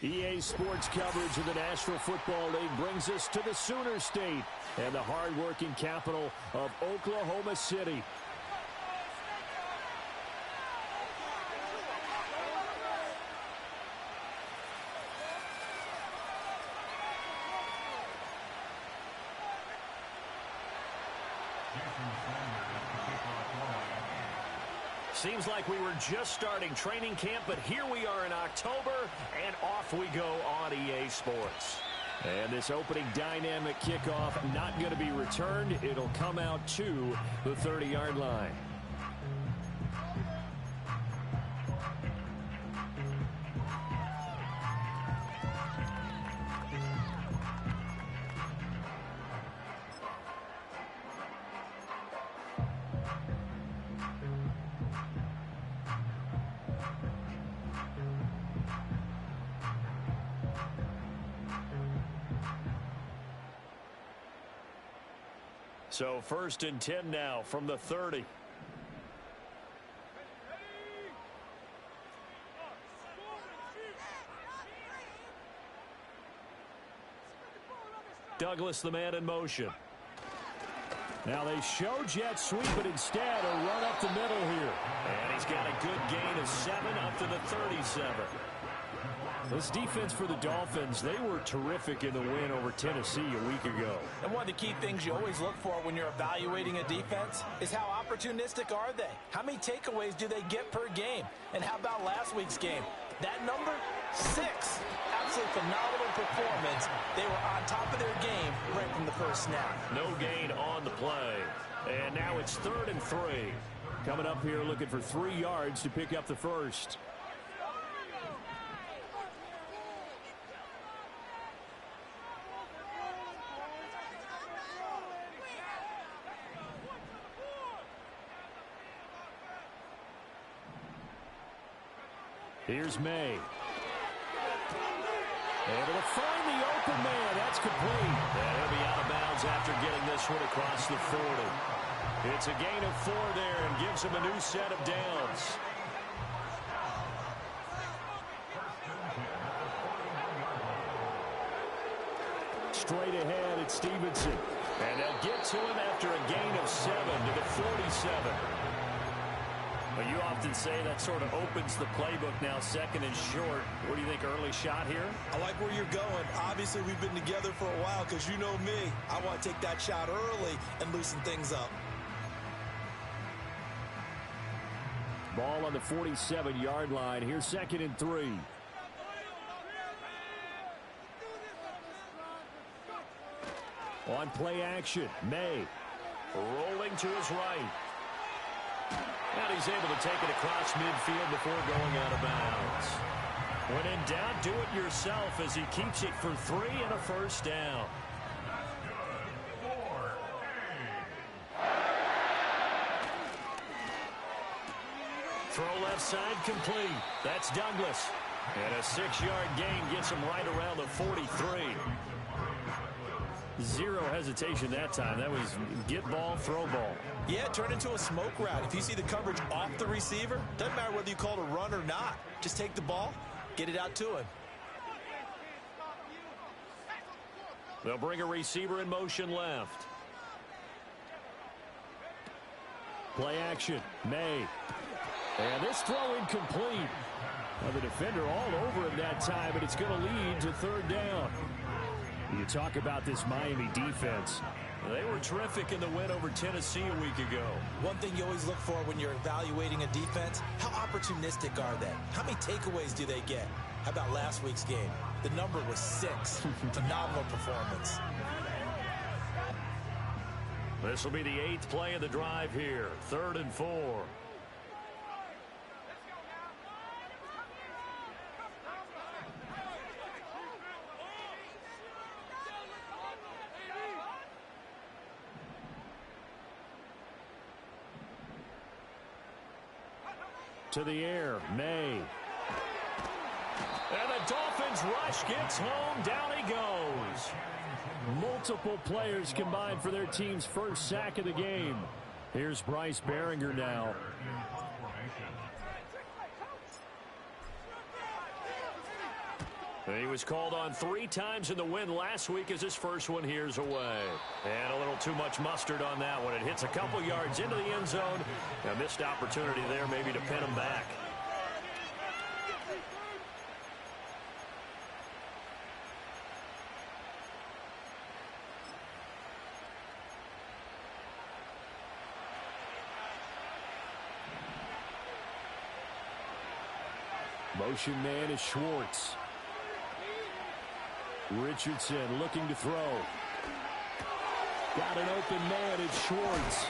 EA Sports coverage of the National Football League brings us to the Sooner State and the hard-working capital of Oklahoma City. Seems like we were just starting training camp, but here we are in October, and off we go on EA Sports. And this opening dynamic kickoff not going to be returned. It'll come out to the 30-yard line. So 1st and 10 now from the 30. Douglas, the man in motion. Now they show jet sweep, but instead a run up the middle here. And he's got a good gain of 7 up to the 37. This defense for the Dolphins, they were terrific in the win over Tennessee a week ago. And one of the key things you always look for when you're evaluating a defense is how opportunistic are they? How many takeaways do they get per game? And how about last week's game? That number, 6. Absolutely phenomenal performance. They were on top of their game right from the first snap. No gain on the play. And now it's 3rd and 3. Coming up here looking for 3 yards to pick up the first. Here's May. Able to find the open man. That's complete. And he'll be out of bounds after getting this one across the 40. It's a gain of 4 there and gives him a new set of downs. Straight ahead, it's Stevenson. And they'll get to him after a gain of 7 to the 47. Well, you often say that sort of opens the playbook now, 2nd and short. What do you think, early shot here? I like where you're going. Obviously, we've been together for a while because you know me. I want to take that shot early and loosen things up. Ball on the 47-yard line. Here's 2nd and 3. On play action, May. Rolling to his right. And he's able to take it across midfield before going out of bounds. When in doubt, do it yourself as he keeps it for 3 and a first down. Throw left side complete. That's Douglas. And a 6-yard gain gets him right around the 43. Zero hesitation that time. That was get ball, throw ball. Yeah, turn into a smoke route. If you see the coverage off the receiver, doesn't matter whether you call it a run or not. Just take the ball, get it out to him. They'll bring a receiver in motion left. Play action, May. And this throw incomplete. Well, the defender all over him that time, but it's going to lead to 3rd down. You talk about this Miami defense. They were terrific in the win over Tennessee a week ago. One thing you always look for when you're evaluating a defense, how opportunistic are they? How many takeaways do they get? How about last week's game? The number was 6. Phenomenal performance. This will be the 8th play of the drive here. 3rd and 4. To the air, May. And the Dolphins rush gets home. Down he goes. Multiple players combined for their team's first sack of the game. Here's Bryce Behringer now. He was called on 3 times in the win last week as his first one here's away. And a little too much mustard on that one. It hits a couple yards into the end zone. A missed opportunity there maybe to pin him back. Motion man is Schwartz. Richardson looking to throw. Got an open man, it's Schwartz.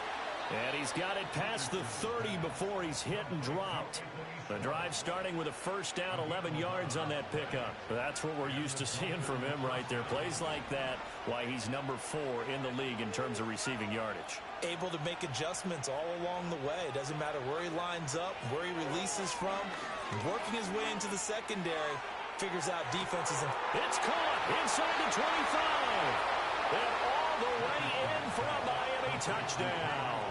And he's got it past the 30 before he's hit and dropped. The drive starting with a first down, 11 yards on that pickup. That's what we're used to seeing from him right there. Plays like that, why he's number 4 in the league in terms of receiving yardage. Able to make adjustments all along the way. Doesn't matter where he lines up, where he releases from. Working his way into the secondary. Figures out defenses. It's caught inside the 25. And all the way in for a Miami touchdown.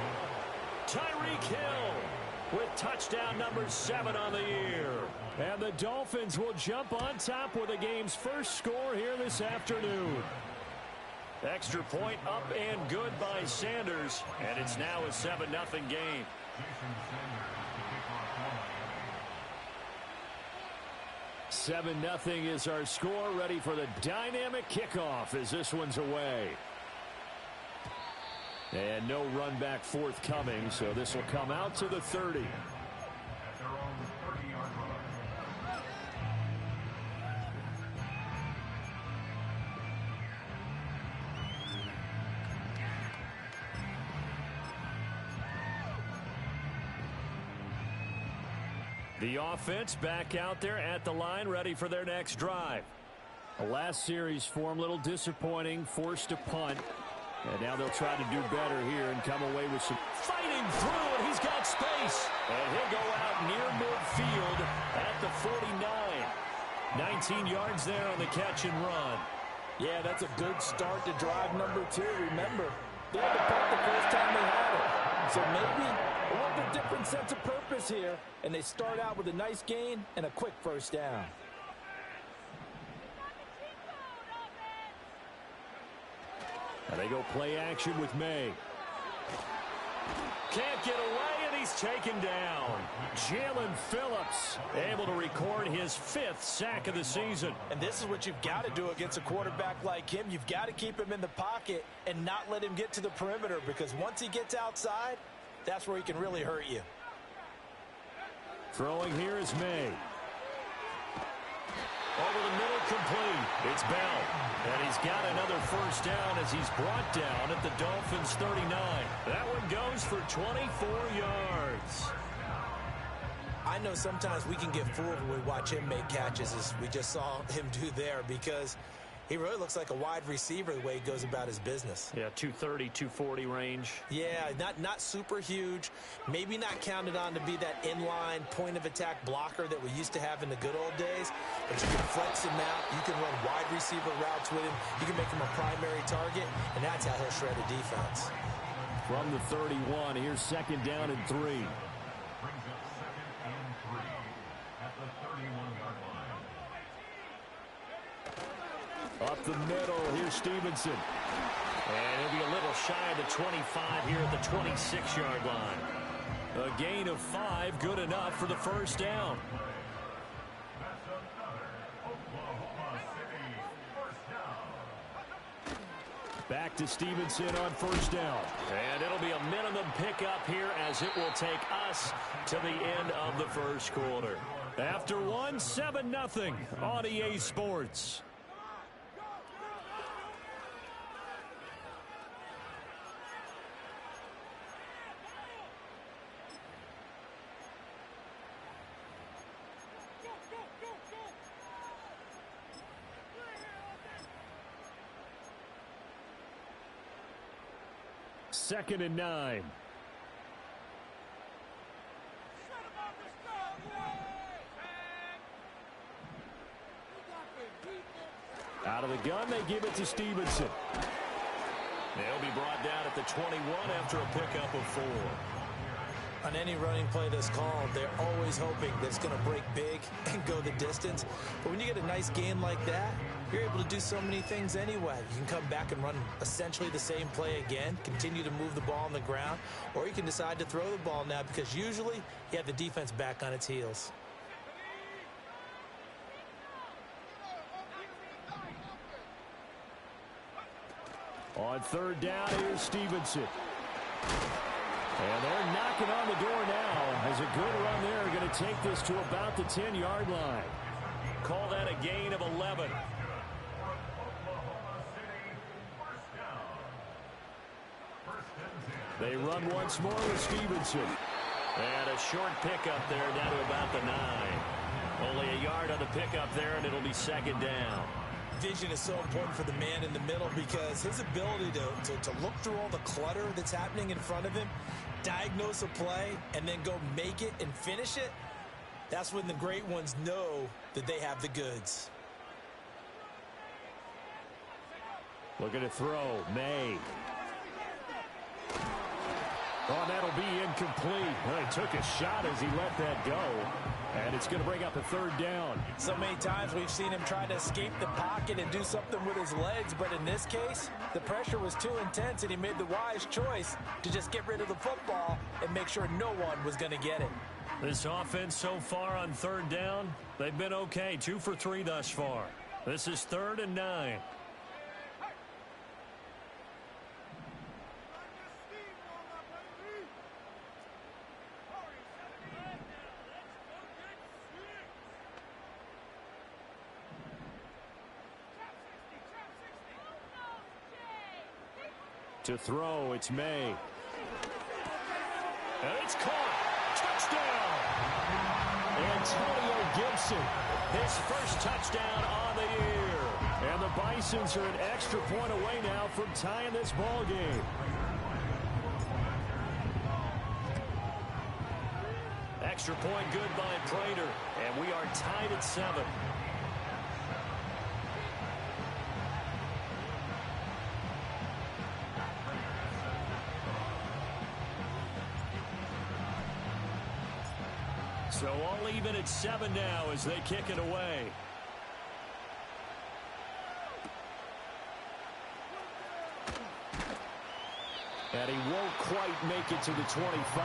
Tyreek Hill with touchdown number 7 on the year. And the Dolphins will jump on top with the game's first score here this afternoon. Extra point up and good by Sanders. And it's now a 7-0 game. 7-0 is our score. Ready for the dynamic kickoff as this one's away. And no run back forthcoming, so this will come out to the 30. The offense back out there at the line, ready for their next drive. The last series for him, a little disappointing, forced to punt. And now they'll try to do better here and come away with some fighting through, and he's got space. And he'll go out near midfield at the 49. 19 yards there on the catch and run. Yeah, that's a good start to drive number 2. Remember, they had to punt the first time they had it. So maybe a little bit different sense of purpose here. And they start out with a nice gain and a quick first down. And they go play action with May. Can't get away, and he's taken down. Jalen Phillips able to record his 5th sack of the season. And this is what you've got to do against a quarterback like him. You've got to keep him in the pocket and not let him get to the perimeter, because once he gets outside, that's where he can really hurt you. Throwing here is May. Over the middle, complete. It's Bell. And he's got another first down as he's brought down at the Dolphins' 39. That one goes for 24 yards. I know sometimes we can get fooled when we watch him make catches, as we just saw him do there, because he really looks like a wide receiver the way he goes about his business. Yeah, 230, 240 range. Yeah, not super huge. Maybe not counted on to be that inline point-of-attack blocker that we used to have in the good old days. But you can flex him out. You can run wide receiver routes with him. You can make him a primary target, and that's how he'll shred a defense. From the 31, here's 2nd down and 3. Up the middle, here's Stevenson. And he'll be a little shy of the 25 here at the 26-yard line. A gain of 5, good enough for the first down. Back to Stevenson on first down. And it'll be a minimum pickup here as it will take us to the end of the first quarter. After one, 7-0 on EA Sports. Second and 9. Out of the gun, they give it to Stevenson. They'll be brought down at the 21 after a pickup of 4. On any running play that's called, they're always hoping that it's going to break big and go the distance. But when you get a nice gain like that, you're able to do so many things anyway. You can come back and run essentially the same play again, continue to move the ball on the ground, or you can decide to throw the ball now because usually you have the defense back on its heels. On third down, here's Stevenson. And they're knocking on the door now as a good run there. Going to take this to about the 10-yard line. Call that a gain of 11. They run once more with Stevenson. And a short pickup there down to about the 9. Only a yard on the pickup there, and it'll be second down. Vision is so important for the man in the middle because his ability to look through all the clutter that's happening in front of him, diagnose a play, and then go make it and finish it, that's when the great ones know that they have the goods. Looking to throw. May. Oh, that'll be incomplete. Well, he took a shot as he let that go. And it's going to bring up a third down. So many times we've seen him try to escape the pocket and do something with his legs. But in this case, the pressure was too intense, and he made the wise choice to just get rid of the football and make sure no one was going to get it. This offense so far on third down, they've been okay. 2 for 3 thus far. This is 3rd and 9. To throw, it's May. And it's caught. Touchdown! Antonio Gibson, his first touchdown on the year. And the Bisons are an extra point away now from tying this ball game. Extra point good by Prater. And we are tied at 7. So all even at 7 now as they kick it away. And he won't quite make it to the 25.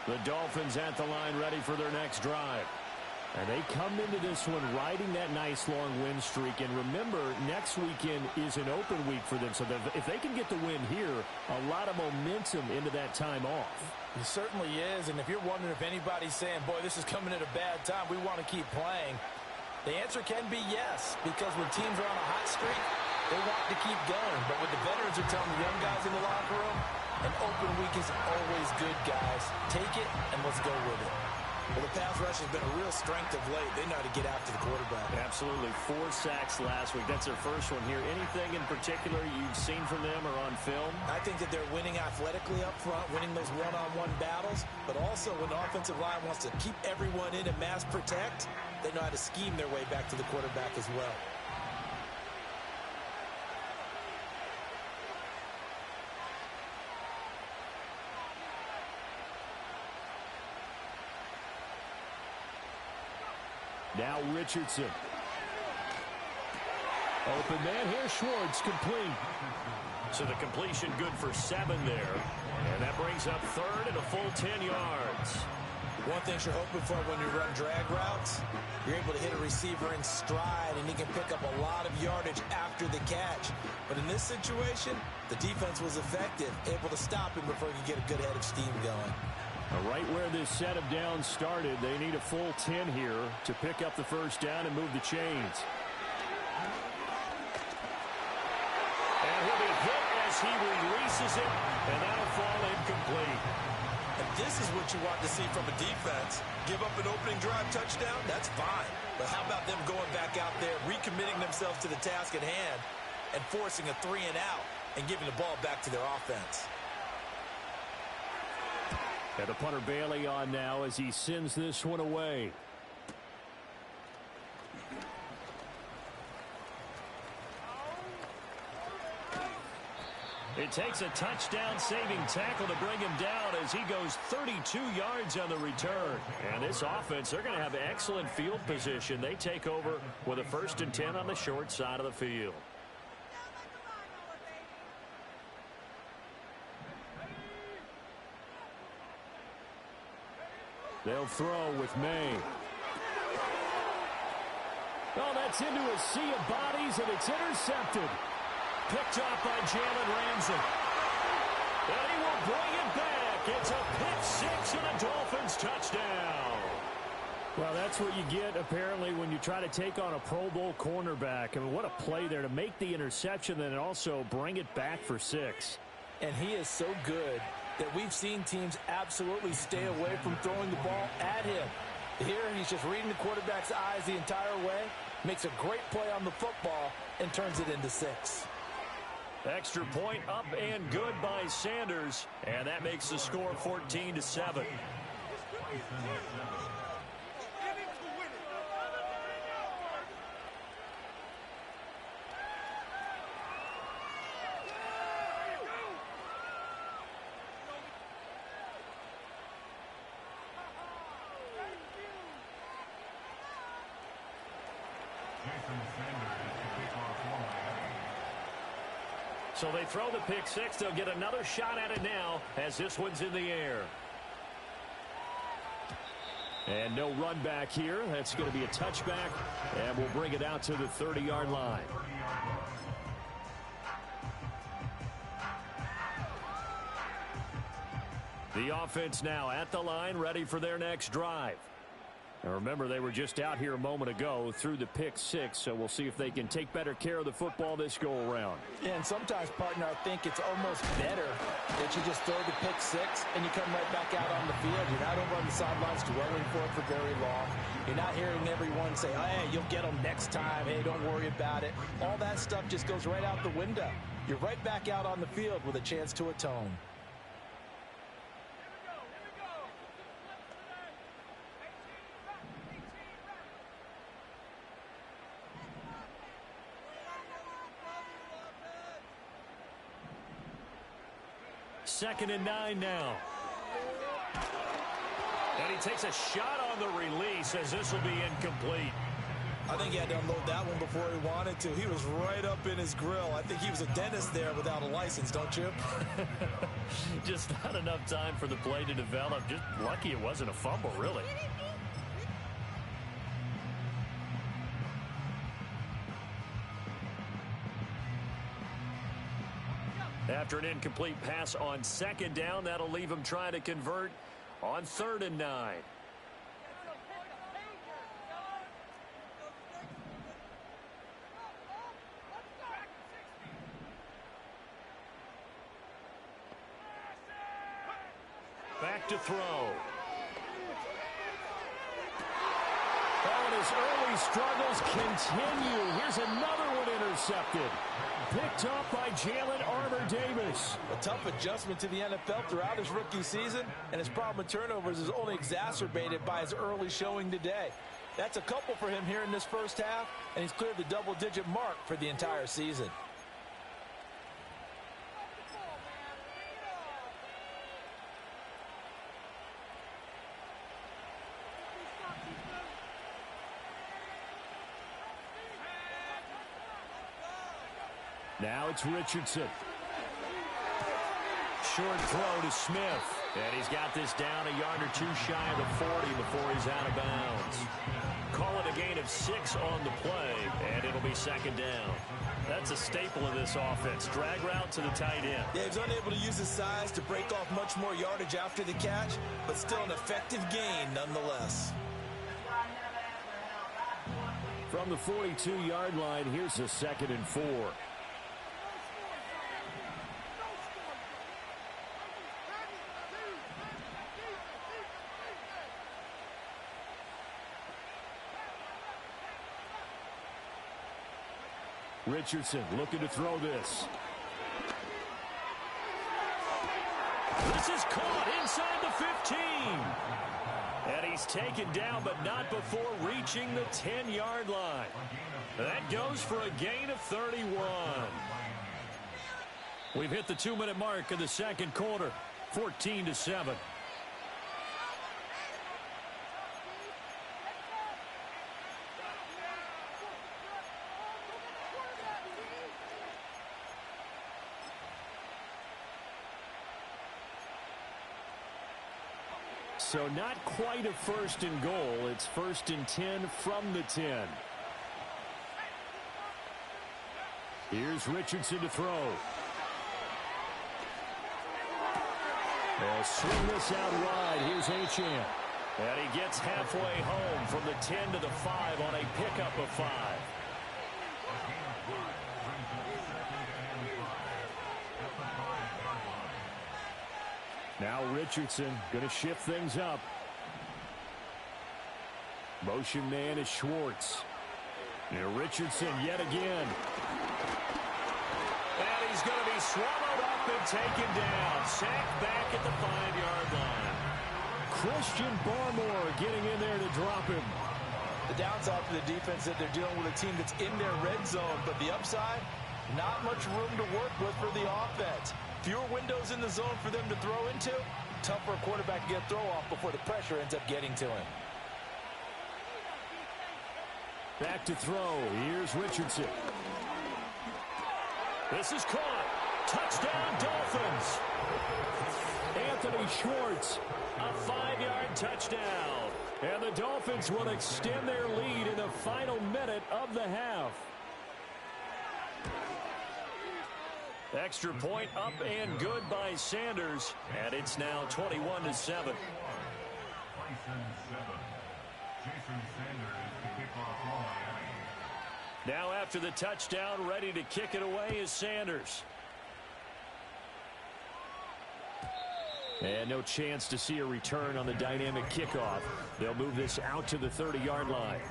The Dolphins at the line ready for their next drive. And they come into this one riding that nice long win streak. And remember, next weekend is an open week for them. So if they can get the win here, a lot of momentum into that time off. It certainly is. And if you're wondering if anybody's saying, boy, this is coming at a bad time, we want to keep playing, the answer can be yes. Because when teams are on a hot streak, they want to keep going. But what the veterans are telling the young guys in the locker room, an open week is always good, guys. Take it, and let's go with it. Well, the pass rush has been a real strength of late. They know how to get after the quarterback. Absolutely. 4 sacks last week. That's their first one here. Anything in particular you've seen from them or on film? I think that they're winning athletically up front, winning those one-on-one battles, but also when the offensive line wants to keep everyone in and mass protect, they know how to scheme their way back to the quarterback as well. Now Richardson. Open man here, Schwartz, complete. So the completion good for 7 there. And that brings up 3rd and a full 10 yards. One thing you're hoping for when you run drag routes, you're able to hit a receiver in stride, and he can pick up a lot of yardage after the catch. But in this situation, the defense was effective, able to stop him before he could get a good head of steam going. Right where this set of downs started, they need a full 10 here to pick up the first down and move the chains. And he'll be hit as he releases it, and that'll fall incomplete. And this is what you want to see from a defense. Give up an opening drive touchdown, that's fine. But how about them going back out there, recommitting themselves to the task at hand, and forcing a 3 and out, and giving the ball back to their offense. And the punter Bailey on now as he sends this one away. It takes a touchdown-saving tackle to bring him down as he goes 32 yards on the return. And this offense, they're going to have excellent field position. They take over with a 1st and 10 on the short side of the field. They'll throw with May. Oh, that's into a sea of bodies, and it's intercepted. Picked up by Jalen Ramsey. And he will bring it back. It's a pick 6 and a Dolphins touchdown. Well, that's what you get, apparently, when you try to take on a Pro Bowl cornerback. I mean, what a play there to make the interception and also bring it back for 6. And he is so good that we've seen teams absolutely stay away from throwing the ball at him. Here, he's just reading the quarterback's eyes the entire way, makes a great play on the football, and turns it into 6. Extra point up and good by Sanders, and that makes the score 14-7. So they throw the pick 6. They'll get another shot at it now as this one's in the air. And no run back here. That's going to be a touchback, and we'll bring it out to the 30-yard line. The offense now at the line, ready for their next drive. Now remember, they were just out here a moment ago through the pick 6, so we'll see if they can take better care of the football this go-around. Yeah, and sometimes, partner, I think it's almost better that you just throw the pick 6 and you come right back out on the field. You're not over on the sidelines dwelling for it for very long. You're not hearing everyone say, oh, hey, you'll get them next time. Hey, don't worry about it. All that stuff just goes right out the window. You're right back out on the field with a chance to atone. Second and 9 now. And he takes a shot on the release as this will be incomplete. I think he had to unload that one before he wanted to. He was right up in his grill. I think he was a dentist there without a license, don't you? Just not enough time for the play to develop. Just lucky it wasn't a fumble, really. After an incomplete pass on second down, that'll leave him trying to convert on 3rd and 9. Back to throw. Oh, and his early struggles continue. Here's another one intercepted. Picked up by Jalen Armour-Davis. A tough adjustment to the NFL throughout his rookie season, and his problem with turnovers is only exacerbated by his early showing today. That's a couple for him here in this first half, and he's cleared the double-digit mark for the entire season. Now it's Richardson. Short throw to Smith. And he's got this down a yard or two shy of the 40 before he's out of bounds. Call it a gain of 6 on the play, and it'll be second down. That's a staple of this offense. Drag route to the tight end. Yeah, he's unable to use his size to break off much more yardage after the catch, but still an effective gain nonetheless. From the 42-yard line, here's a 2nd and 4. Richardson looking to throw this. This is caught inside the 15. And he's taken down, but not before reaching the 10-yard line. That goes for a gain of 31. We've hit the 2-minute mark in the second quarter, 14-7. So not quite a first and goal. It's 1st and 10 from the 10. Here's Richardson to throw. They'll swing this out wide. Here's Achane. And he gets halfway home from the 10 to the 5 on a pickup of 5. Now Richardson going to shift things up. Motion man is Schwartz. Now Richardson yet again. And he's going to be swallowed up and taken down. Sacked back at the 5-yard line. Christian Barmore getting in there to drop him. The downside for the defense that they're dealing with a team that's in their red zone, but the upside, not much room to work with for the offense. Fewer windows in the zone for them to throw into. Tough for a quarterback to get a throw off before the pressure ends up getting to him. Back to throw. Here's Richardson. This is caught. Touchdown, Dolphins. Anthony Schwartz, a 5-yard touchdown. And the Dolphins will extend their lead in the final minute of the half. Extra point up and good by Sanders. And it's now 21-7. Now after the touchdown, ready to kick it away is Sanders. And no chance to see a return on the dynamic kickoff. They'll move this out to the 30-yard line.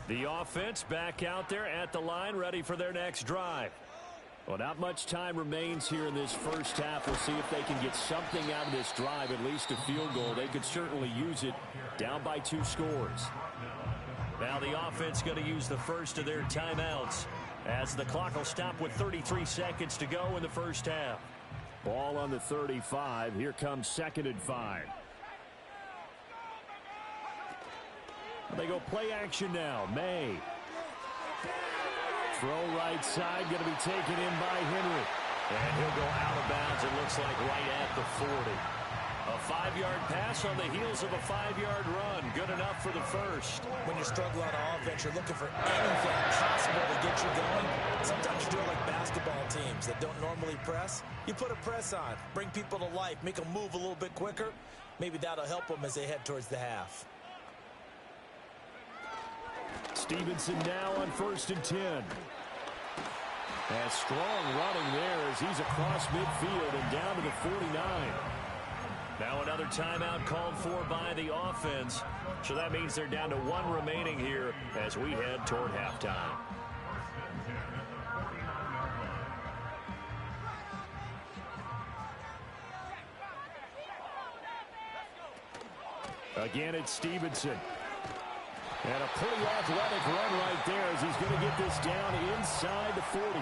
The offense back out there at the line, ready for their next drive. Well, not much time remains here in this first half. We'll see if they can get something out of this drive, at least a field goal. They could certainly use it, down by 2 scores. Now the offense going to use the first of their timeouts as the clock will stop with 33 seconds to go in the first half. Ball on the 35. Here comes 2nd and 5. They go play action now. May. Throw right side, going to be taken in by Henry. And he'll go out of bounds, it looks like right at the 40. A 5-yard pass on the heels of a 5-yard run. Good enough for the first. When you're struggling on offense, you're looking for anything possible to get you going. Sometimes you do it like basketball teams that don't normally press. You put a press on, bring people to life, make them move a little bit quicker. Maybe that'll help them as they head towards the half. Stevenson now on 1st and 10. And strong running there as he's across midfield and down to the 49. Now another timeout called for by the offense. So that means they're down to 1 remaining here as we head toward halftime. Again, it's Stevenson. And a pretty athletic run right there as he's going to get this down inside the 40.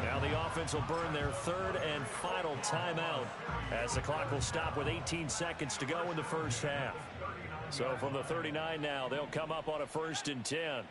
Now the offense will burn their 3rd and final timeout as the clock will stop with 18 seconds to go in the first half. So from the 39 now, they'll come up on a 1st and 10.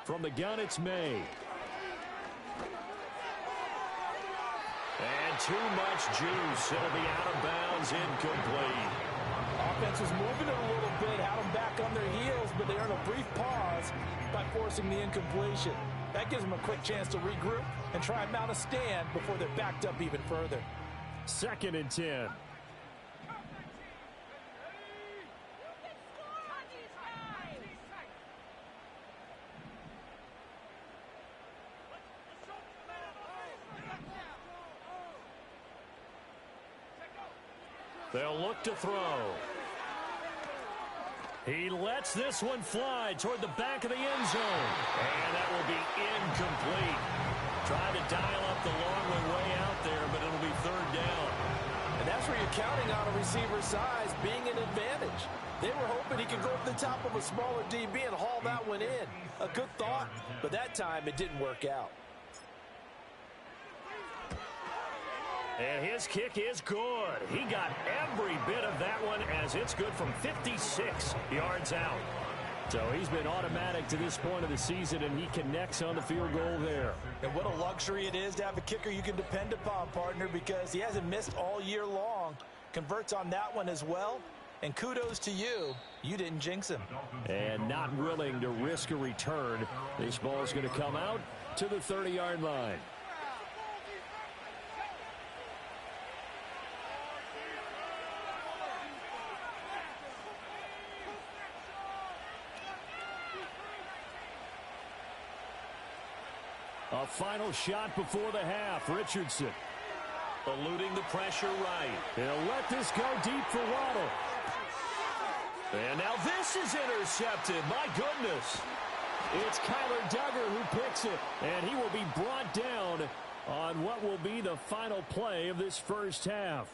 From the gun, it's May. And too much juice. It'll be out of bounds, incomplete. defense was moving it a little bit, had them back on their heels, but they earned a brief pause by forcing the incompletion. That gives them a quick chance to regroup and try and mount a stand before they're backed up even further. 2nd and 10. They'll look to throw. He lets this one fly toward the back of the end zone. And that will be incomplete. Tried to dial up the long way out there, but it'll be 3rd down. And that's where you're counting on a receiver's size being an advantage. They were hoping he could go to the top of a smaller DB and haul that one in. A good thought, but that time it didn't work out. And his kick is good. He got every bit of that one as it's good from 56 yards out. So he's been automatic to this point of the season, and he connects on the field goal there. And what a luxury it is to have a kicker you can depend upon, partner, because he hasn't missed all year long. Converts on that one as well. And kudos to you. You didn't jinx him. And not willing to risk a return. This ball is going to come out to the 30-yard line. A final shot before the half. Richardson eluding the pressure right. He'll let this go deep for Waddle. And now this is intercepted. My goodness. It's Kyler Duggar who picks it. And he will be brought down on what will be the final play of this first half.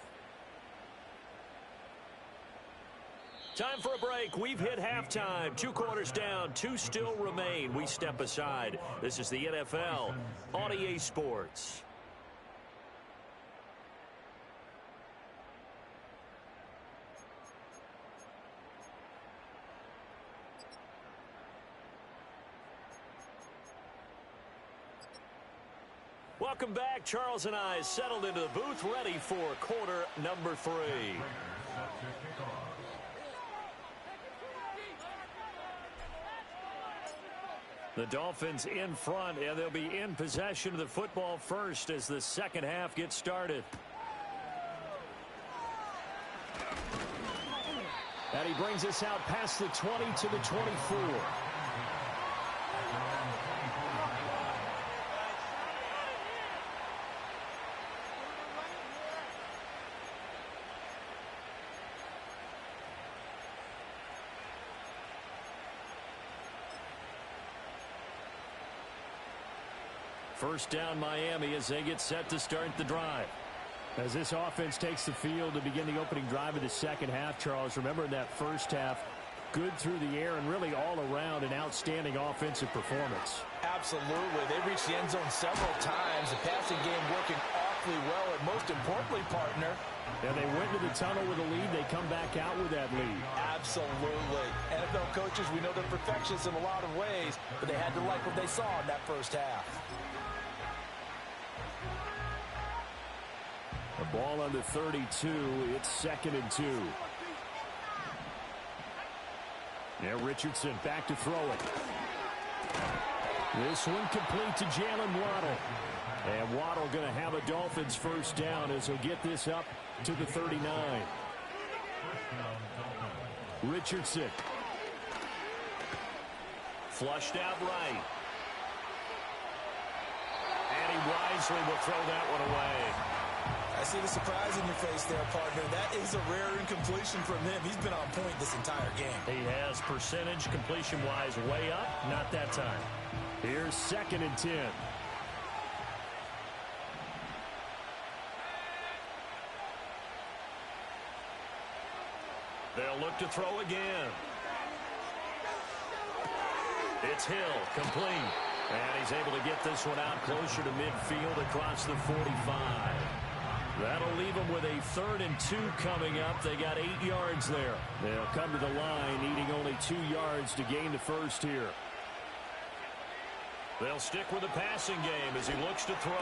Time for a break. We've hit halftime. 2 quarters down. 2 still remain. We step aside. This is the NFL on EA Sports. Welcome back. Charles and I settled into the booth, ready for quarter number 3. The Dolphins in front, and they'll be in possession of the football first as the second half gets started. And he brings us out past the 20 to the 24. First down Miami as they get set to start the drive. As this offense takes the field to begin the opening drive of the second half, Charles, remember in that first half, good through the air and really all around an outstanding offensive performance. Absolutely. They reached the end zone several times. The passing game working awfully well, and most importantly, partner, and they went to the tunnel with a lead. They come back out with that lead. Absolutely. NFL coaches, we know they're perfectionists in a lot of ways, but they had to like what they saw in that first half. The ball under 32. It's 2nd and 2. Now Richardson back to throw it. This one complete to Jalen Waddle. And Waddle going to have a Dolphins first down as he'll get this up to the 39. Richardson. Flushed out right. And he wisely will throw that one away. I see the surprise in your face there, partner. That is a rare incompletion from him. He's been on point this entire game. He has percentage completion-wise way up. Not that time. Here's 2nd and 10. They'll look to throw again. It's Hill, complete. And he's able to get this one out closer to midfield across the 45. That'll leave them with a 3rd and 2 coming up. They got 8 yards there. They'll come to the line, needing only 2 yards to gain the first here. They'll stick with the passing game as he looks to throw.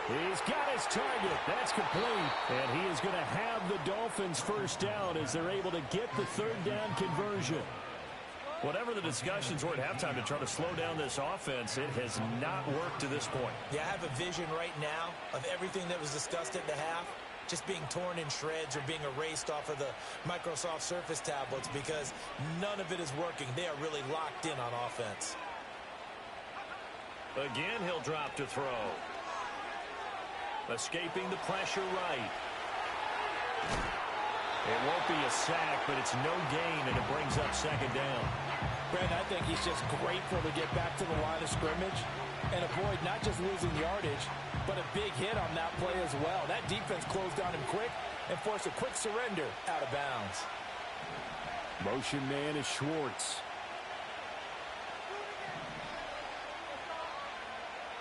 He's got his target. That's complete. And he is going to have the Dolphins first down as they're able to get the third down conversion. Whatever the discussions were at halftime to try to slow down this offense, it has not worked to this point. Yeah, I have a vision right now of everything that was discussed at the half just being torn in shreds or being erased off of the Microsoft Surface tablets because none of it is working. They are really locked in on offense. Again, he'll drop to throw. Escaping the pressure right. It won't be a sack, but it's no gain, and it brings up second down. Brent, I think he's just grateful to get back to the line of scrimmage and avoid not just losing yardage, but a big hit on that play as well. That defense closed on him quick and forced a quick surrender out of bounds. Motion man is Schwartz.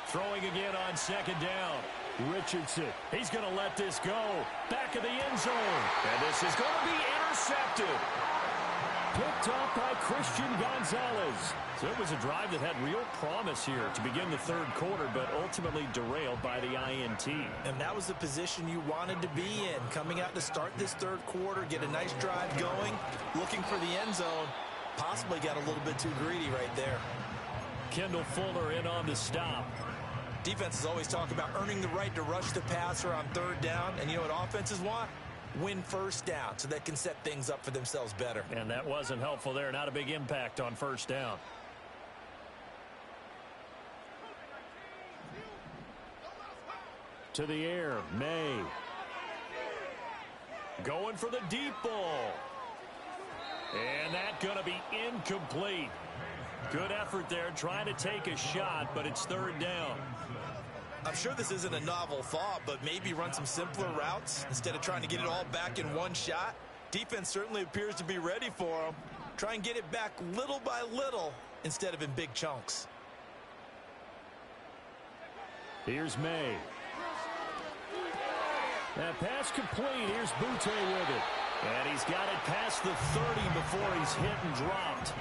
Throwing again on second down. Richardson. He's going to let this go. Back of the end zone. And this is going to be intercepted. Picked up by Christian Gonzalez. So it was a drive that had real promise here to begin the third quarter, but ultimately derailed by the INT. And that was the position you wanted to be in. Coming out to start this third quarter, get a nice drive going, looking for the end zone. Possibly got a little bit too greedy right there. Kendall Fuller in on the stop. Defenses always talk about earning the right to rush the passer on third down. And you know what offenses want? Win first down so they can set things up for themselves better. And that wasn't helpful there. Not a big impact on first down. To the air, May. Going for the deep ball. And that's going to be incomplete. Good effort there trying to take a shot, but it's third down. I'm sure this isn't a novel thought, but maybe run some simpler routes instead of trying to get it all back in one shot. Defense certainly appears to be ready for them. Try and get it back little by little instead of in big chunks. Here's May. That pass complete. Here's Butte with it. And he's got it past the 30 before he's hit and dropped.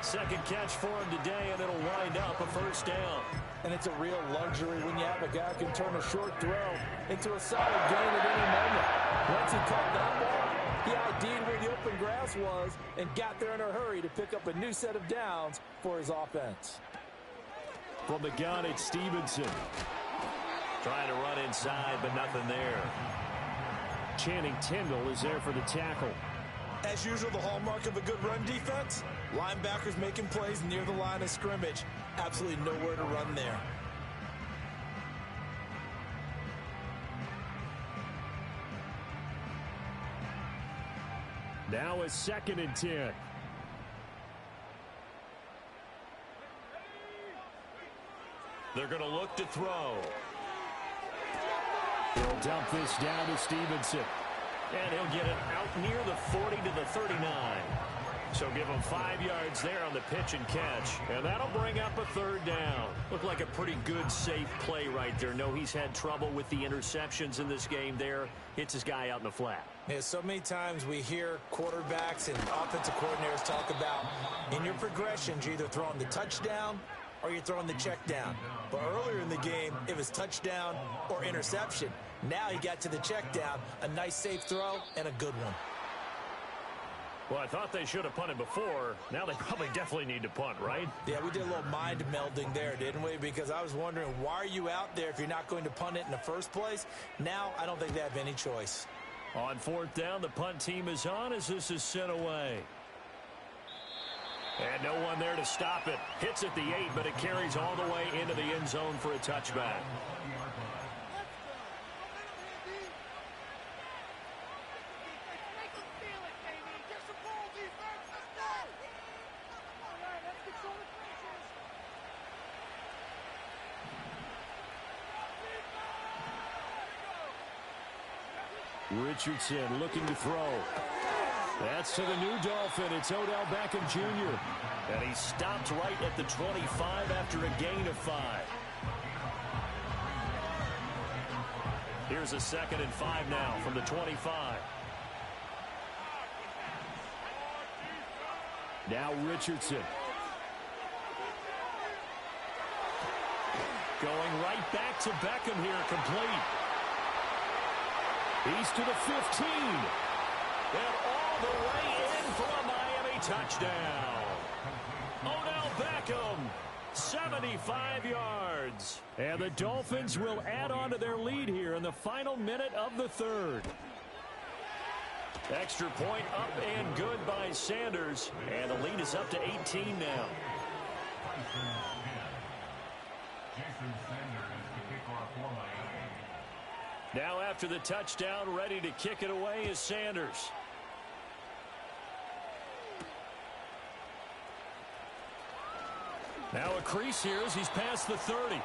Second catch for him today, and it'll wind up a first down. And it's a real luxury when you have a guy who can turn a short throw into a solid gain at any moment. Once he caught that ball, he ID'd where the open grass was and got there in a hurry to pick up a new set of downs for his offense. From the gun, it's Stevenson. Trying to run inside, but nothing there. Channing Tindall is there for the tackle. As usual, the hallmark of a good run defense, linebackers making plays near the line of scrimmage. Absolutely nowhere to run there. Now it's 2nd and 10. They're going to look to throw. He'll dump this down to Stevenson. And he'll get it out near the 40 to the 39. So give him 5 yards there on the pitch and catch. And that'll bring up a third down. Looked like a pretty good, safe play right there. No, he's had trouble with the interceptions in this game there. Hits his guy out in the flat. Yeah, so many times we hear quarterbacks and offensive coordinators talk about in your progressions, you're either throwing the touchdown or you're throwing the check down. But earlier in the game, it was touchdown or interception. Now he got to the check down, a nice safe throw, and a good one. Well, I thought they should have punted before. Now they probably definitely need to punt, right? Yeah, we did a little mind melding there, didn't we? Because I was wondering, why are you out there if you're not going to punt it in the first place? Now I don't think they have any choice. On 4th down, the punt team is on as this is sent away. And no one there to stop it. Hits at the 8, but it carries all the way into the end zone for a touchback. Richardson looking to throw. That's to the new Dolphin. It's Odell Beckham Jr. And he stopped right at the 25 after a gain of 5. Here's a 2nd and 5 now from the 25. Now Richardson. Going right back to Beckham here, complete. He's to the 15. And all the way in for a Miami touchdown. Odell Beckham, 75 yards. And the Dolphins will add on to their lead here in the final minute of the third. Extra point up and good by Sanders. And the lead is up to 18 now. Now after the touchdown, ready to kick it away is Sanders. Now a crease here as he's past the 30.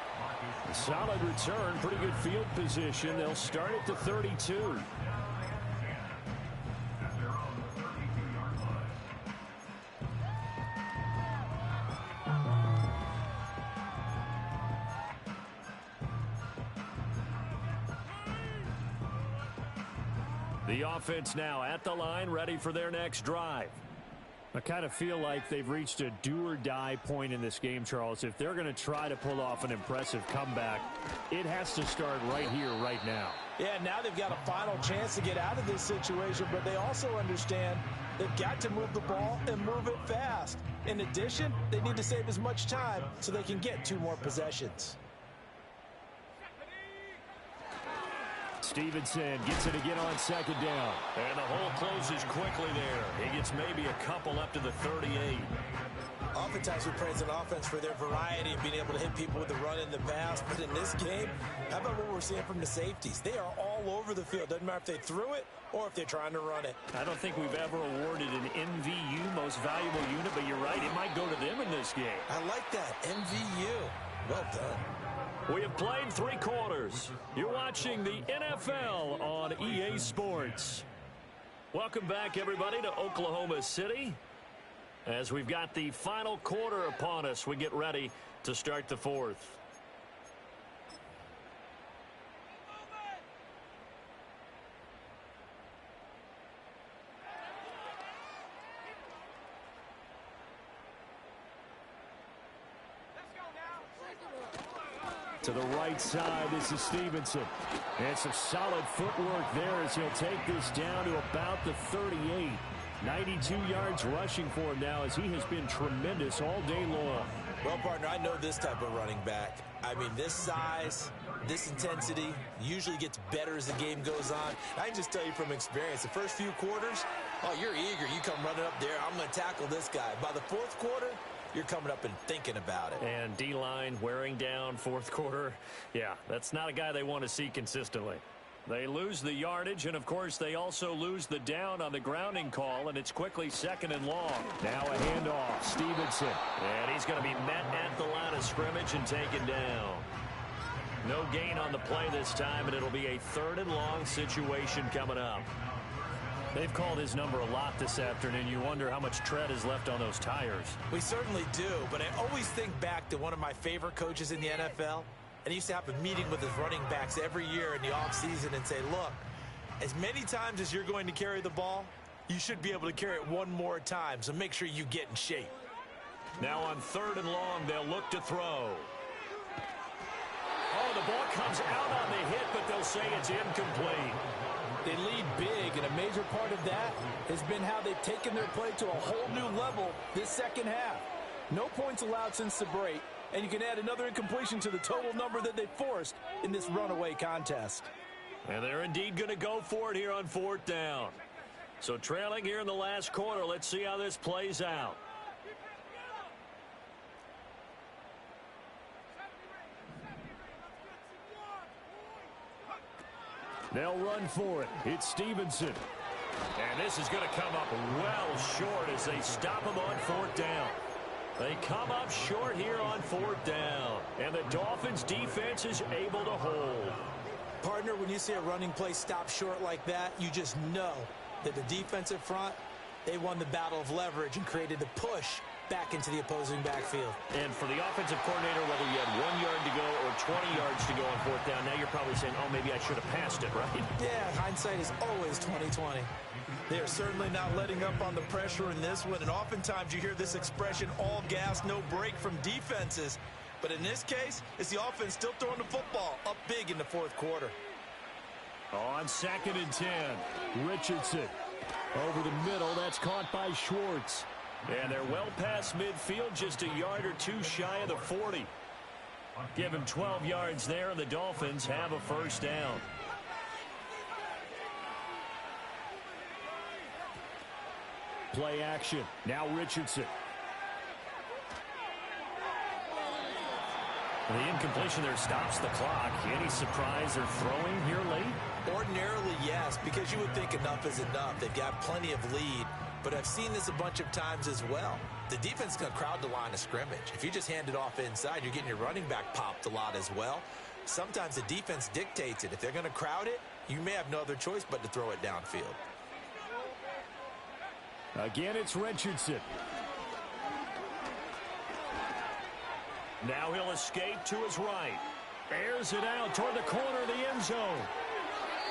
A solid return, pretty good field position. They'll start at the 32. The offense now at the line, ready for their next drive. I kind of feel like they've reached a do-or-die point in this game, Charles. If they're going to try to pull off an impressive comeback, it has to start right here, right now. Yeah, now they've got a final chance to get out of this situation, but they also understand they've got to move the ball and move it fast. In addition, they need to save as much time so they can get 2 more possessions. Stevenson gets it again on second down. And the hole closes quickly there. He gets maybe a couple up to the 38. Oftentimes we praise an offense for their variety and being able to hit people with the run in the pass. But in this game, how about what we're seeing from the safeties? They are all over the field. Doesn't matter if they threw it or if they're trying to run it. I don't think we've ever awarded an MVU, most valuable unit, but you're right, it might go to them in this game. I like that, MVU. Well done. We have played 3 quarters. You're watching the NFL on EA Sports. Welcome back, everybody, to Oklahoma City. As we've got the final quarter upon us, we get ready to start the 4th. To the right side, this is Stevenson. And some solid footwork there as he'll take this down to about the 38. 92 yards rushing for him now as he has been tremendous all day long. Well, partner, I know this type of running back. I mean, this size, this intensity usually gets better as the game goes on. I can just tell you from experience, the first few quarters, oh, you're eager. You come running up there, I'm going to tackle this guy. By the 4th quarter, you're coming up and thinking about it. And D-line wearing down 4th quarter. Yeah, that's not a guy they want to see consistently. They lose the yardage, and, of course, they also lose the down on the grounding call, and it's quickly 2nd and long. Now a handoff. Stevenson. And he's going to be met at the line of scrimmage and taken down. No gain on the play this time, and it'll be a 3rd and long situation coming up. They've called his number a lot this afternoon. You wonder how much tread is left on those tires. We certainly do, but I always think back to one of my favorite coaches in the NFL. And he used to have a meeting with his running backs every year in the offseason and say, look, as many times as you're going to carry the ball, you should be able to carry it 1 more time, so make sure you get in shape. Now on 3rd and long, they'll look to throw. Oh, the ball comes out on the hit, but they'll say it's incomplete. They lead big, and a major part of that has been how they've taken their play to a whole new level this second half. No points allowed since the break, and you can add another incompletion to the total number that they forced in this runaway contest. And they're indeed going to go for it here on 4th down. So trailing here in the last quarter, let's see how this plays out. They'll run for it. It's Stevenson. And this is going to come up well short as they stop him on 4th down. They come up short here on 4th down. And the Dolphins defense is able to hold. Partner, when you see a running play stop short like that, you just know that the defensive front, they won the battle of leverage and created the push back into the opposing backfield. And for the offensive coordinator, whether you had 1 yard to go or 20 yards to go on 4th down, now you're probably saying, oh, maybe I should have passed it, right? Yeah, hindsight is always 20/20. They are certainly not letting up on the pressure in this one, and oftentimes you hear this expression, all gas, no break from defenses. But in this case, it's the offense still throwing the football up big in the fourth quarter. On 2nd and 10, Richardson over the middle. That's caught by Schwartz. And they're well past midfield, just a yard or two shy of the 40. Give him 12 yards there, and the Dolphins have a first down. Play action. Now Richardson. The incompletion there stops the clock. Any surprise they're throwing here late? Ordinarily, yes, because you would think enough is enough. They've got plenty of lead, but I've seen this a bunch of times as well. The defense is going to crowd the line of scrimmage. If you just hand it off inside, you're getting your running back popped a lot as well. Sometimes the defense dictates it. If they're going to crowd it, you may have no other choice but to throw it downfield. Again, it's Richardson. Now he'll escape to his right. Airs it out toward the corner of the end zone.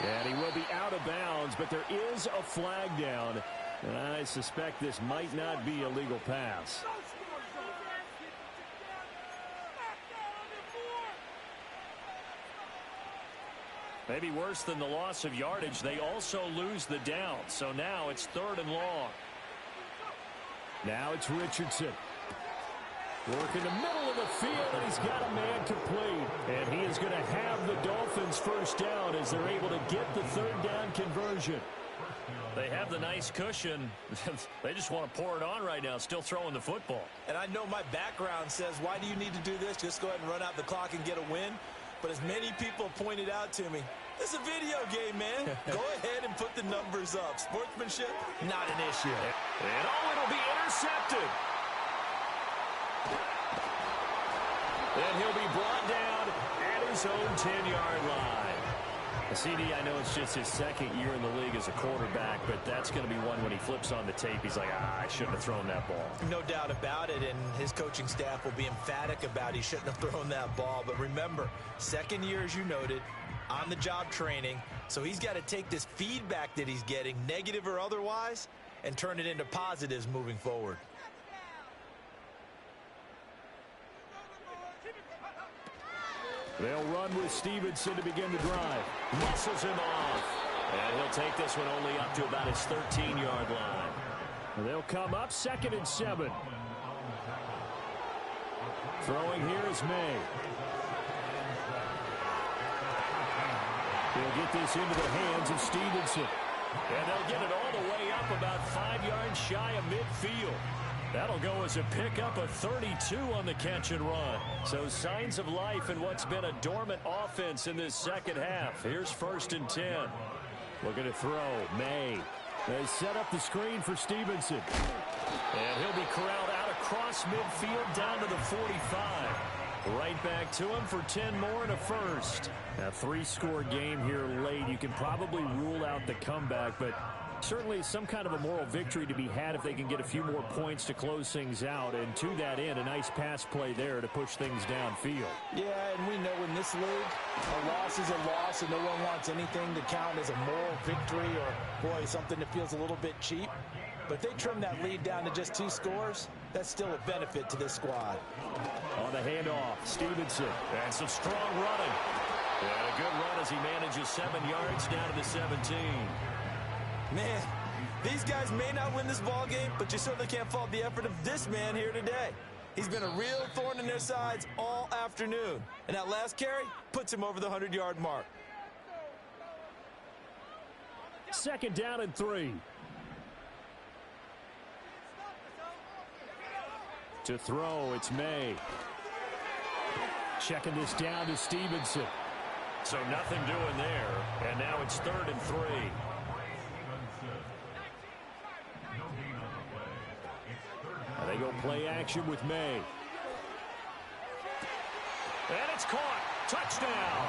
And he will be out of bounds, but there is a flag down. And I suspect this might not be a legal pass. Maybe worse than the loss of yardage, they also lose the down. So now it's 3rd and long. Now it's Richardson. Work in the middle of the field, and he's got a man complete. And he is going to have the Dolphins first down as they're able to get the 3rd down conversion. They have the nice cushion. They just want to pour it on right now, still throwing the football. And I know my background says, why do you need to do this? Just go ahead and run out the clock and get a win. But as many people pointed out to me, it's a video game, man. Go ahead and put the numbers up. Sportsmanship, not an issue. And it'll be intercepted. And he'll be brought down at his own 10-yard line. CD, I know it's just his 2nd year in the league as a quarterback, but that's going to be one when he flips on the tape. He's like, I shouldn't have thrown that ball. No doubt about it, and his coaching staff will be emphatic about he shouldn't have thrown that ball. But remember, 2nd year, as you noted, on-the-job training, so he's got to take this feedback that he's getting, negative or otherwise, and turn it into positives moving forward. They'll run with Stevenson to begin the drive. Muscles him off. And he'll take this one only up to about his 13-yard line. And they'll come up 2nd and 7. Throwing here is May. He'll get this into the hands of Stevenson. And they'll get it all the way up about 5 yards shy of midfield. That'll go as a pickup of 32 on the catch and run. So signs of life in what's been a dormant offense in this second half. Here's 1st and 10. Looking to throw. May. They set up the screen for Stevenson. And he'll be corralled out across midfield down to the 45. Right back to him for 10 more and a first. A 3-score game here late. You can probably rule out the comeback, but certainly some kind of a moral victory to be had if they can get a few more points to close things out. And to that end, a nice pass play there to push things downfield. Yeah, and we know in this league, a loss is a loss, and no one wants anything to count as a moral victory or, boy, something that feels a little bit cheap. But if they trim that lead down to just 2 scores, that's still a benefit to this squad. On the handoff, Stevenson. And some strong running. And a good run as he manages 7 yards down to the 17. Man, these guys may not win this ball game, but you certainly can't fault the effort of this man here today. He's been a real thorn in their sides all afternoon. And that last carry puts him over the 100-yard mark. 2nd down and 3. To throw, it's May. Checking this down to Stevenson. So nothing doing there. And now it's 3rd and 3. And they go play action with May. And it's caught. Touchdown.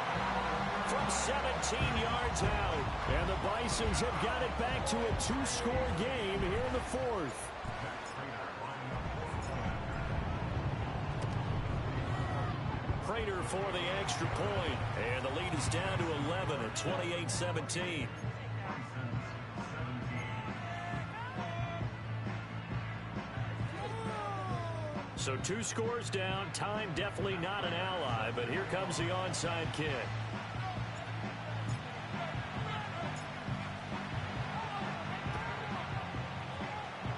From 17 yards out. And the Bisons have got it back to a 2-score game here in the 4th. Prater for the extra point. And the lead is down to 11 at 28-17. So 2 scores down. Time definitely not an ally, but here comes the onside kick.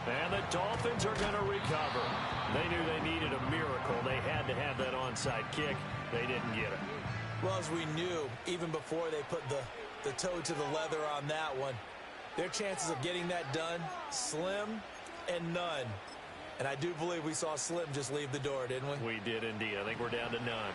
And the Dolphins are going to recover. They knew they needed a miracle. They had to have that onside kick. They didn't get it. Well, as we knew, even before they put the toe to the leather on that one, their chances of getting that done, slim and none. And I do believe we saw Slim just leave the door, didn't we? We did indeed. I think we're down to none.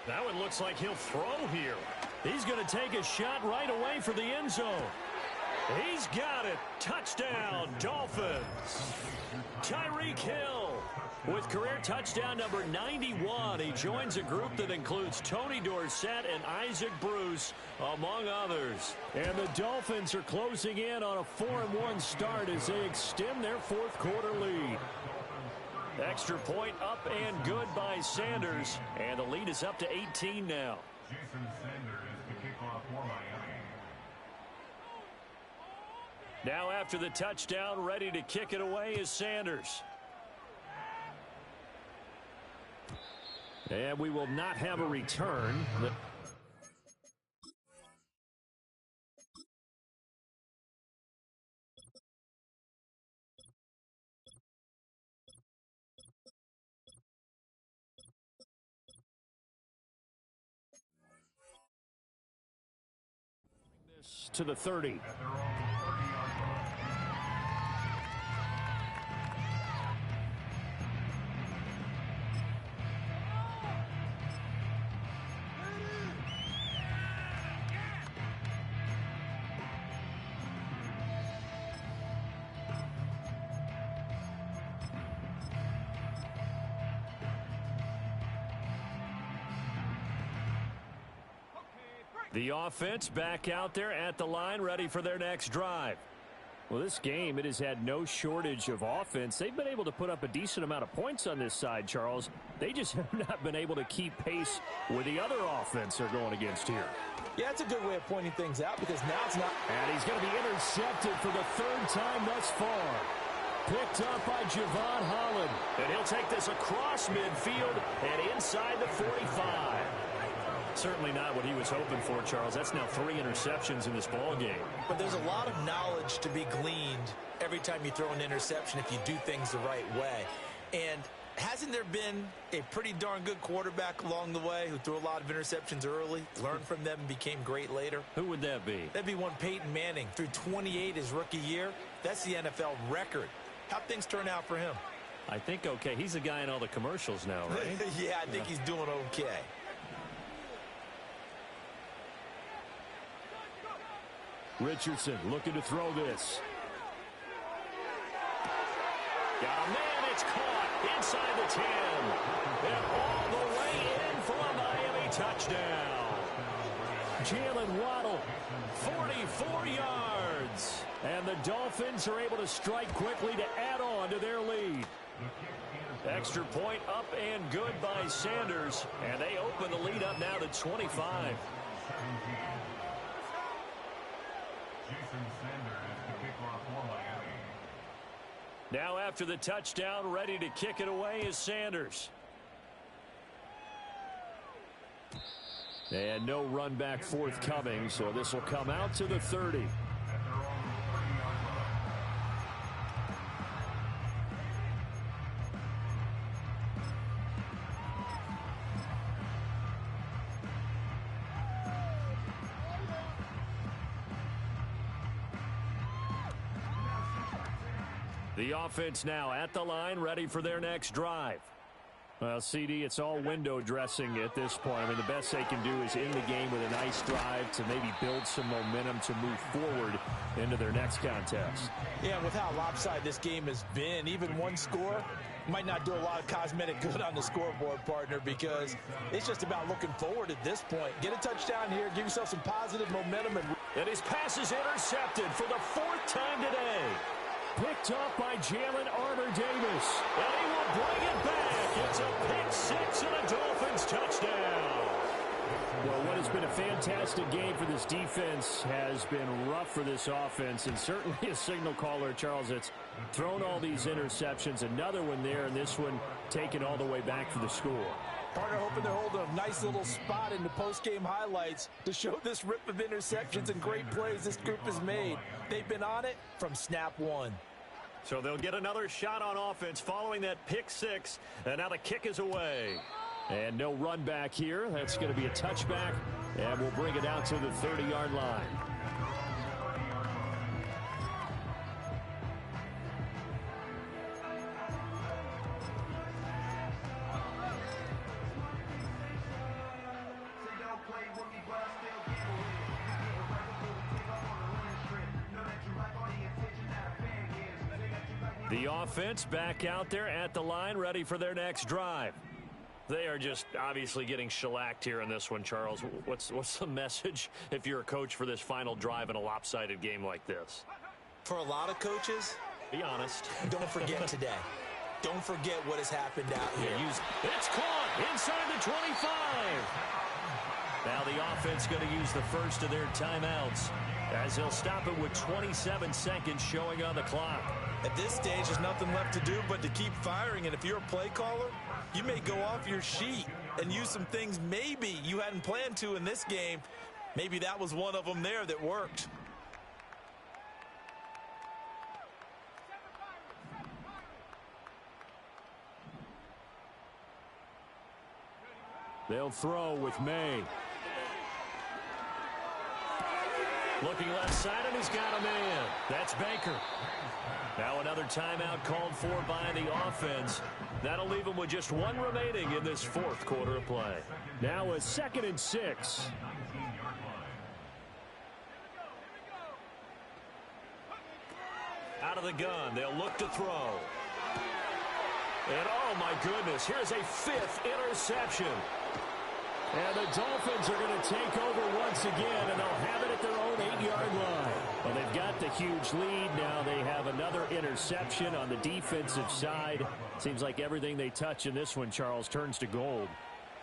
That one looks like he'll throw here. He's going to take a shot right away for the end zone. He's got it. Touchdown, Dolphins. Tyreek Hill with career touchdown number 91. He joins a group that includes Tony Dorsett and Isaac Bruce, among others. And the Dolphins are closing in on a 4-1 start as they extend their fourth quarter lead. Extra point up and good by Sanders. And the lead is up to 18 now. Jason Sanders, the kickoff for Miami. Now after the touchdown, ready to kick it away is Sanders. And we will not have a return. To the 30. At their own 30-yard line. The offense back out there at the line, ready for their next drive. Well, this game, it has had no shortage of offense. They've been able to put up a decent amount of points on this side, Charles. They just have not been able to keep pace with the other offense they're going against here. Yeah, that's a good way of pointing things out because now it's not. And he's going to be intercepted for the 3rd time thus far. Picked up by Javon Holland. And he'll take this across midfield and inside the 45. Certainly not what he was hoping for, Charles. That's now 3 interceptions in this ball game. But there's a lot of knowledge to be gleaned every time you throw an interception if you do things the right way. And hasn't there been a pretty darn good quarterback along the way who threw a lot of interceptions early, learned from them, and became great later? Who would that be? That'd be one Peyton Manning. Threw 28 his rookie year. That's the NFL record. How'd things turn out for him? I think okay. He's the guy in all the commercials now, right? Yeah, I think he's doing okay. Richardson looking to throw this. Got a man, it's caught inside the 10. And all the way in for a Miami touchdown. Jalen Waddle, 44 yards. And the Dolphins are able to strike quickly to add on to their lead. Extra point up and good by Sanders. And they open the lead up now to 25. Jason Sanders, the kickoff for Miami. Now after the touchdown, ready to kick it away is Sanders. And no run back forthcoming, so this will come out to the 30. At their own 30-yard line. The offense now at the line, ready for their next drive. Well, CD, it's all window dressing at this point. I mean, the best they can do is end the game with a nice drive to maybe build some momentum to move forward into their next contest. Yeah, with how lopsided this game has been, even one score, Might not do a lot of cosmetic good on the scoreboard, partner, because it's just about looking forward at this point. Get a touchdown here, give yourself some positive momentum. And his pass is intercepted for the 4th time today. Picked up by Jalen Armour-Davis. And he will bring it back. It's a pick six and a Dolphins touchdown. Well, what has been a fantastic game for this defense has been rough for this offense, and certainly a signal caller, Charles, that's thrown all these interceptions. Another one there, and this one taken all the way back for the score. Partner hoping they're holding a nice little spot in the post-game highlights to show this rip of interceptions and great plays this group has made. They've been on it from snap one. So they'll get another shot on offense following that pick six, and now the kick is away. And no run back here. That's going to be a touchback, and we'll bring it out to the 30-yard line. The offense back out there at the line, ready for their next drive. They are just obviously getting shellacked here in this one, Charles. What's the message if you're a coach for this final drive in a lopsided game like this? For a lot of coaches, be honest. Don't forget today. Don't forget what has happened out here. It's caught inside the 25. Now the offense going to use the first of their timeouts as they'll stop it with 27 seconds showing on the clock. At this stage, there's nothing left to do but to keep firing, and if you're a play caller, you may go off your sheet and use some things maybe you hadn't planned to in this game. Maybe that was one of them there that worked. They'll throw with May. Looking left side, and he's got a man. That's Baker. Now another timeout called for by the offense. That'll leave them with just one remaining in this fourth quarter of play. Now a 2nd and 6. Out of the gun, they'll look to throw. And oh my goodness, here's a 5th interception. And the Dolphins are going to take over once again, and they'll have it at their own 8-yard line. Well, they've got the huge lead. Now they have another interception on the defensive side. Seems like everything they touch in this one, Charles, turns to gold.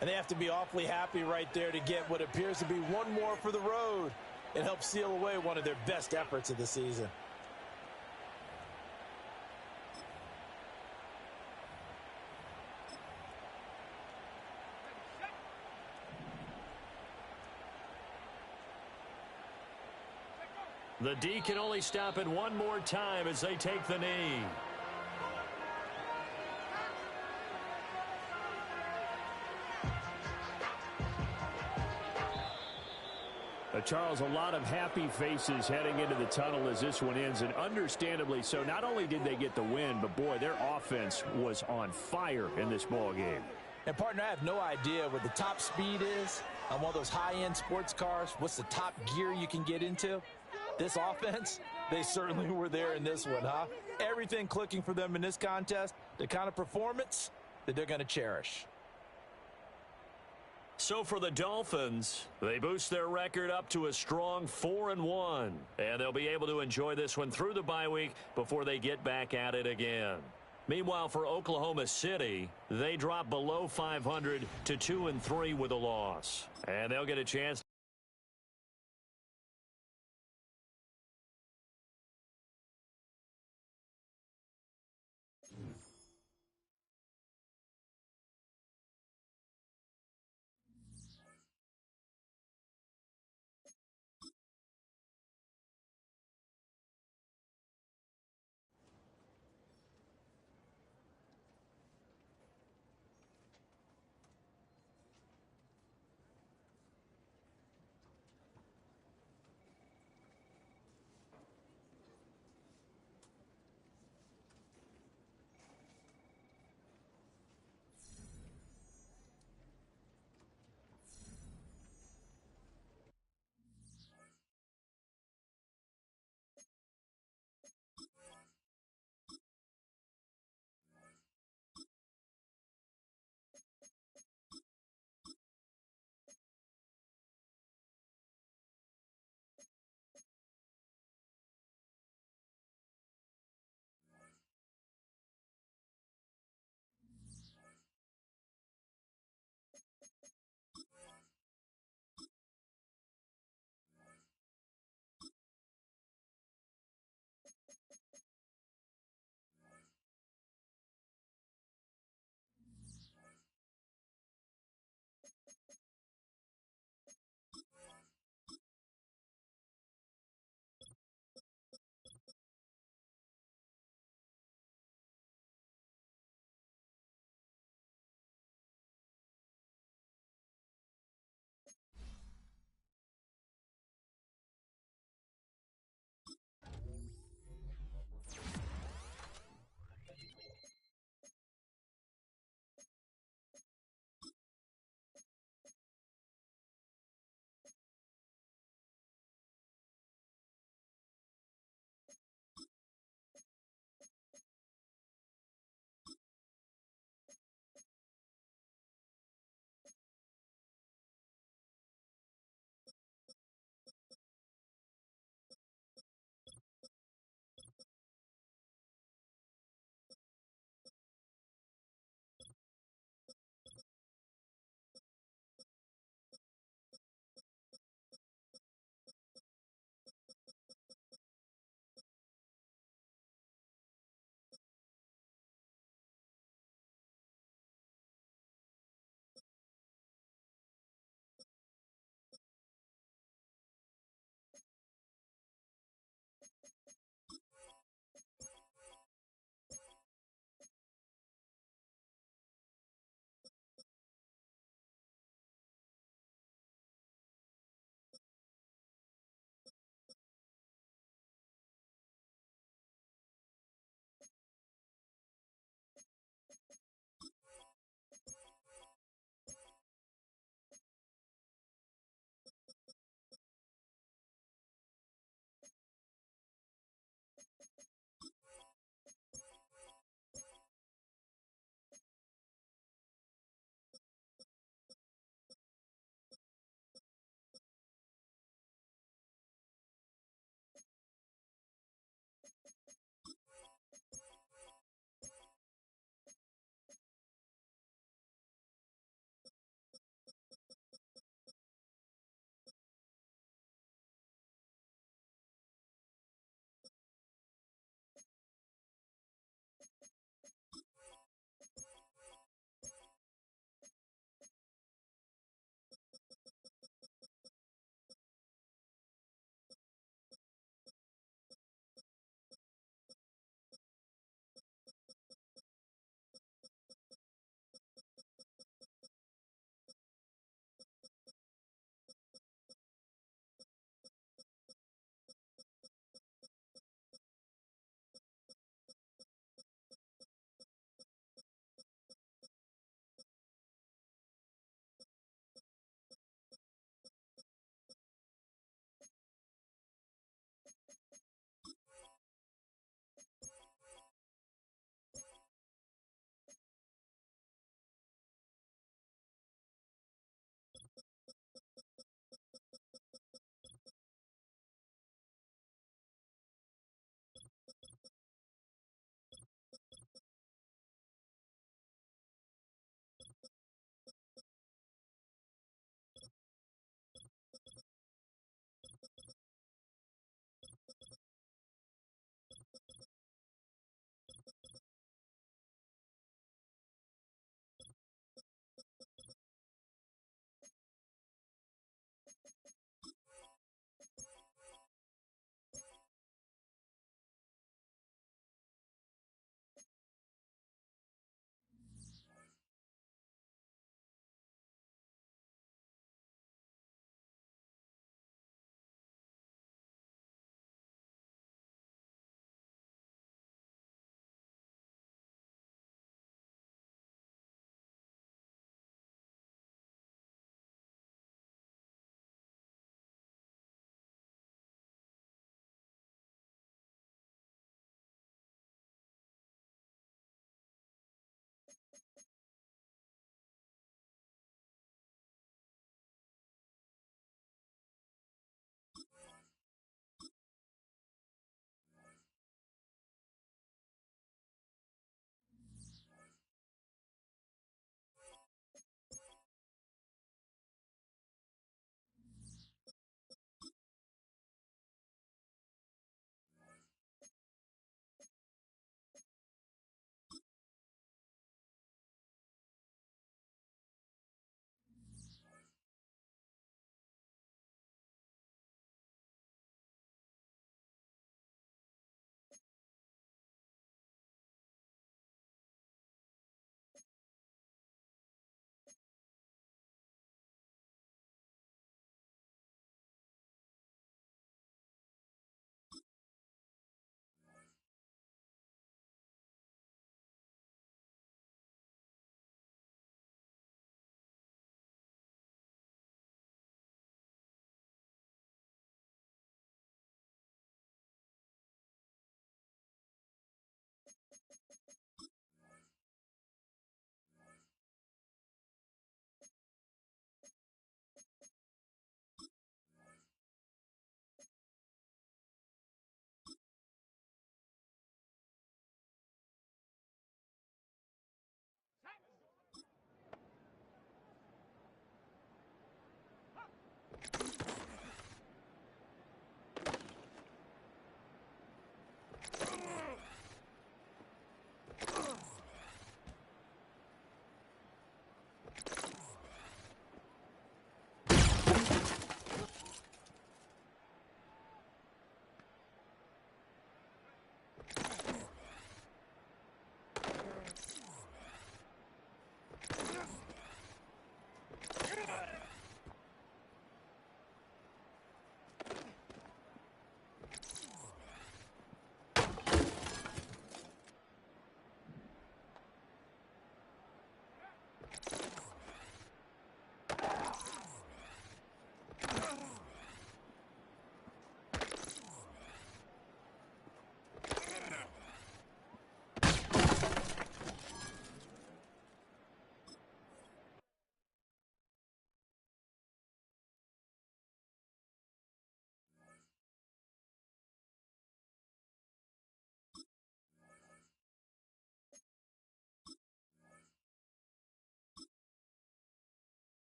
And they have to be awfully happy right there to get what appears to be one more for the road. It helps seal away one of their best efforts of the season. The D can only stop it one more time as they take the knee. Charles, a lot of happy faces heading into the tunnel as this one ends, and understandably so. Not only did they get the win, but boy, their offense was on fire in this ball game. And partner, I have no idea what the top speed is on one of those high-end sports cars. What's the top gear you can get into? This offense, they certainly were there in this one, huh? Everything clicking for them in this contest, the kind of performance that they're going to cherish. So for the Dolphins, they boost their record up to a strong 4-1. And they'll be able to enjoy this one through the bye week before they get back at it again. Meanwhile, for Oklahoma City, they drop below 500 to 2-3 with a loss. And they'll get a chance.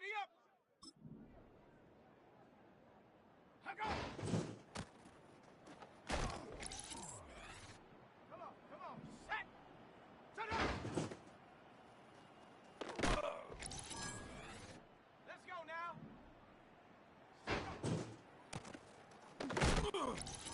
Ready up! Hang on! Come on, set! Set up! Let's go now! Set up.